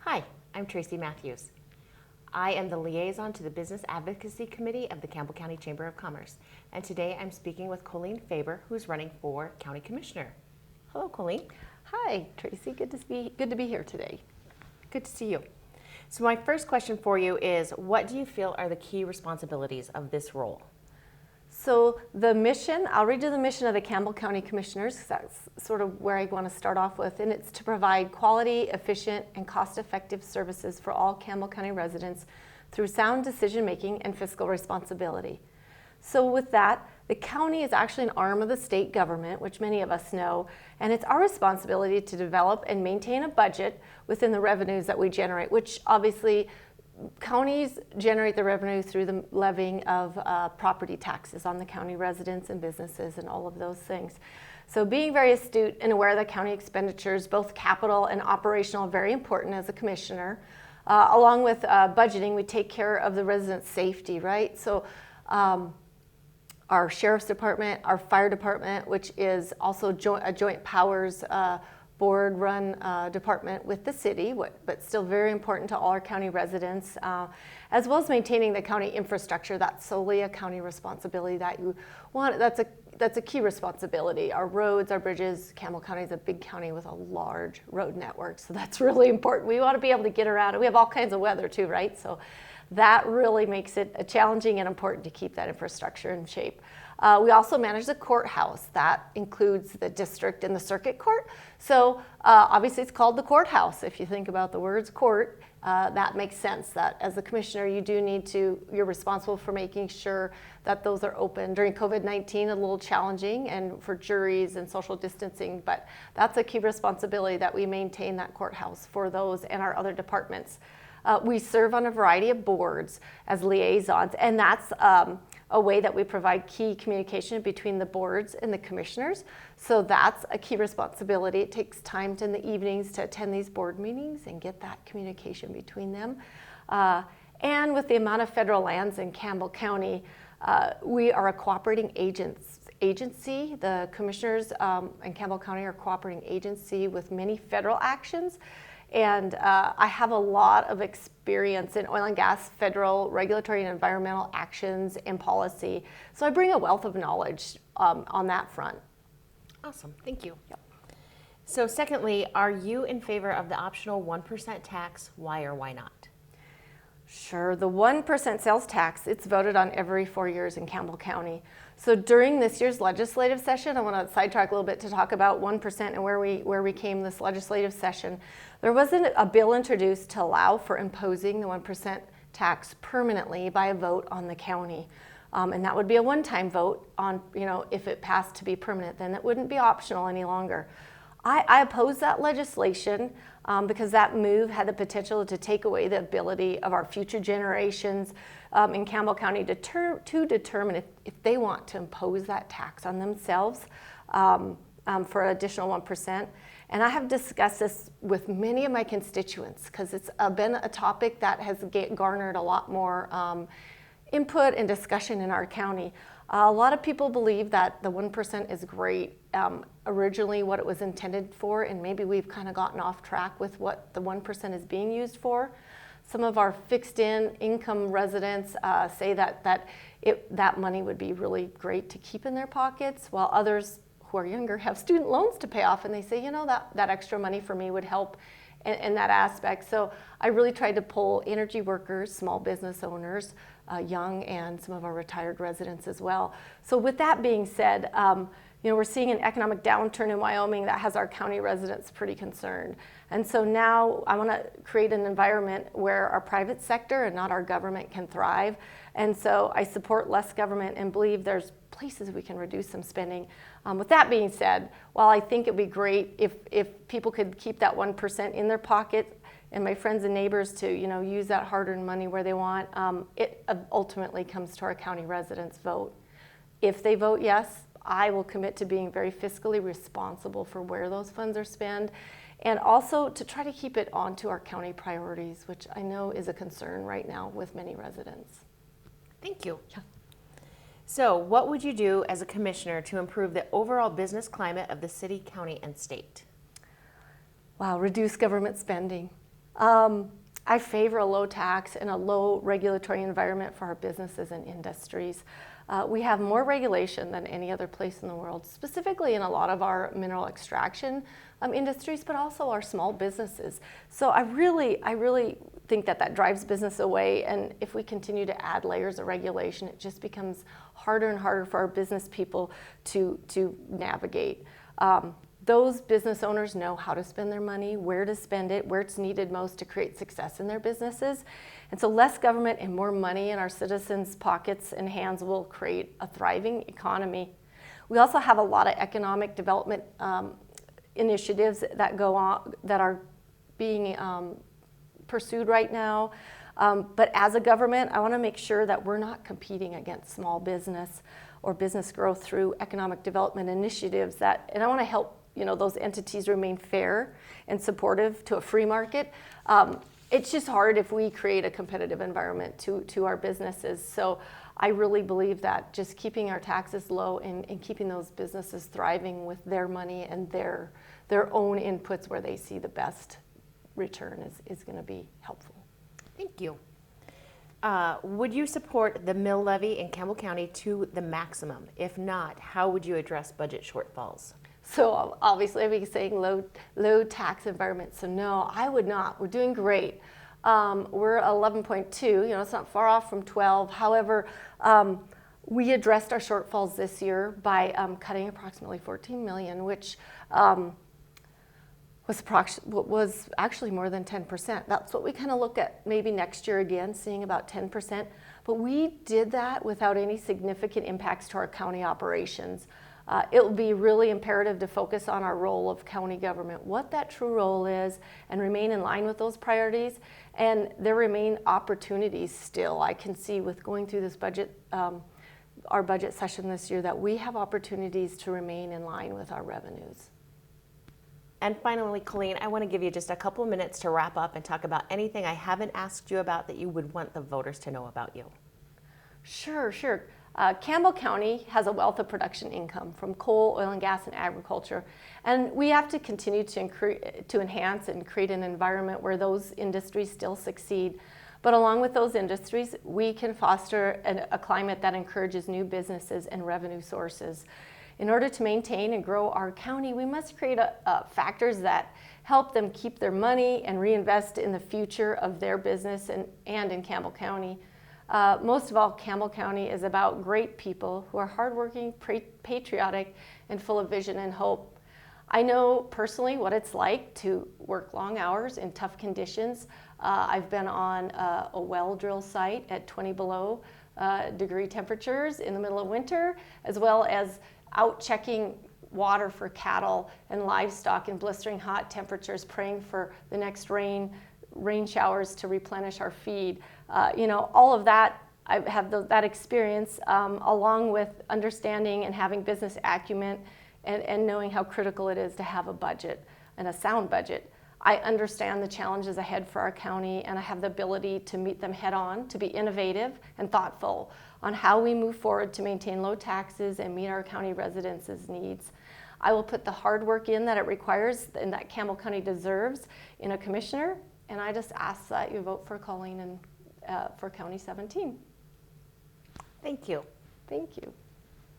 Hi, I'm Tracy Matthews. I am the liaison to the Business Advocacy Committee of the Campbell County Chamber of Commerce, and today I'm speaking with Coleen Faber, who's running for County Commissioner. Hello, Coleen. Hi, Tracy. Good to be here today. Good to see you. So my first question for you is, what do you feel are the key responsibilities of this role? So the mission, I'll read you the mission of the Campbell County Commissioners, 'cause that's sort of where I want to start off with, and it's to provide quality, efficient, and cost-effective services for all Campbell County residents through sound decision-making and fiscal responsibility. So with that, the county is actually an arm of the state government, which many of us know, and it's our responsibility to develop and maintain a budget within the revenues that we generate, which obviously counties generate the revenue through the levying of property taxes on the county residents and businesses and all of those things. So being very astute and aware of the county expenditures, both capital and operational, are very important as a commissioner. Along with budgeting, we take care of the residents' safety, right? So our sheriff's department, our fire department, which is also a joint powers board-run department with the city, but still very important to all our county residents, as well as maintaining the county infrastructure. That's solely a county responsibility that you want. That's a key responsibility. Our roads, our bridges. Campbell County is a big county with a large road network, so that's really important. We want to be able to get around, and we have all kinds of weather too, right? So that really makes it challenging and important to keep that infrastructure in shape. We also manage the courthouse. That includes the district and the circuit court. So obviously it's called the courthouse. If you think about the words court, that makes sense that as a commissioner you're responsible for making sure that those are open. During COVID-19, a little challenging and for juries and social distancing, but that's a key responsibility that we maintain that courthouse for those and our other departments. We serve on a variety of boards as liaisons, and that's a way that we provide key communication between the boards and the commissioners. So that's a key responsibility. It takes time in the evenings to attend these board meetings and get that communication between them. And with the amount of federal lands in Campbell County, we are a cooperating agency. The commissioners in Campbell County are a cooperating agency with many federal actions. And I have a lot of experience in oil and gas, federal, regulatory, and environmental actions and policy. So I bring a wealth of knowledge on that front. Awesome, thank you. Yep. So secondly, are you in favor of the optional 1% tax? Why or why not? Sure, the 1% sales tax, it's voted on every 4 years in Campbell County. So during this year's legislative session, I want to sidetrack a little bit to talk about 1% and where we came this legislative session. There wasn't a bill introduced to allow for imposing the 1% tax permanently by a vote on the county. And that would be a one-time vote on, if it passed to be permanent, then it wouldn't be optional any longer. I oppose that legislation because that move had the potential to take away the ability of our future generations in Campbell County to determine if they want to impose that tax on themselves for an additional 1%. And I have discussed this with many of my constituents because it's been a topic that has garnered a lot more input and discussion in our county. A lot of people believe that the 1% is great, originally what it was intended for, and maybe we've kind of gotten off track with what the 1% is being used for. Some of our fixed-income residents say that money would be really great to keep in their pockets, while others who are younger have student loans to pay off, and they say, that extra money for me would help in that aspect. So I really tried to pull energy workers, small business owners, young, and some of our retired residents as well. So with that being said, we're seeing an economic downturn in Wyoming that has our county residents pretty concerned. And so now I want to create an environment where our private sector and not our government can thrive. And so I support less government and believe there's places we can reduce some spending. With that being said, while I think it'd be great if people could keep that 1% in their pocket, and my friends and neighbors to use that hard-earned money where they want, it ultimately comes to our county residents' vote. If they vote yes, I will commit to being very fiscally responsible for where those funds are spent, and also to try to keep it onto our county priorities, which I know is a concern right now with many residents. Thank you. Yeah. So what would you do as a commissioner to improve the overall business climate of the city, county, and state? Wow, reduce government spending. I favor a low tax and a low regulatory environment for our businesses and industries. We have more regulation than any other place in the world, specifically in a lot of our mineral extraction industries, but also our small businesses. So I really think that drives business away, and if we continue to add layers of regulation, it just becomes harder and harder for our business people to navigate. Those business owners know how to spend their money, where to spend it, where it's needed most to create success in their businesses. And so less government and more money in our citizens' pockets and hands will create a thriving economy. We also have a lot of economic development initiatives that go on, that are being pursued right now. But as a government, I want to make sure that we're not competing against small business or business growth through economic development initiatives and I want to help those entities remain fair and supportive to a free market. It's just hard if we create a competitive environment to our businesses. So I really believe that just keeping our taxes low and keeping those businesses thriving with their money and their own inputs where they see the best return is going to be helpful. Thank you. Would you support the mill levy in Campbell County to the maximum? If not, how would you address budget shortfalls? So obviously I'd be saying low tax environment. So no, I would not. We're doing great. We're 11.2, it's not far off from 12. However, we addressed our shortfalls this year by cutting approximately $14 million, which was actually more than 10%. That's what we kind of look at maybe next year again, seeing about 10%. But we did that without any significant impacts to our county operations. It will be really imperative to focus on our role of county government, what that true role is, and remain in line with those priorities. And there remain opportunities still. I can see with going through this budget, our budget session this year, that we have opportunities to remain in line with our revenues. And finally, Coleen, I want to give you just a couple minutes to wrap up and talk about anything I haven't asked you about that you would want the voters to know about you. Sure. Campbell County has a wealth of production income from coal, oil and gas, and agriculture. And we have to continue to enhance and create an environment where those industries still succeed. But along with those industries, we can foster a climate that encourages new businesses and revenue sources. In order to maintain and grow our county, we must create factors that help them keep their money and reinvest in the future of their business and in Campbell County. Most of all, Campbell County is about great people who are hardworking, patriotic, and full of vision and hope. I know personally what it's like to work long hours in tough conditions. I've been on a well drill site at 20 below degree temperatures in the middle of winter, as well as out checking water for cattle and livestock in blistering hot temperatures, praying for the next rain showers to replenish our feed. All of that, I have that experience along with understanding and having business acumen and knowing how critical it is to have a budget and a sound budget. I understand the challenges ahead for our county, and I have the ability to meet them head on, to be innovative and thoughtful on how we move forward to maintain low taxes and meet our county residents' needs. I will put the hard work in that it requires and that Campbell County deserves in a commissioner, and I just ask that you vote for Coleen and for County 17. Thank you. Thank you.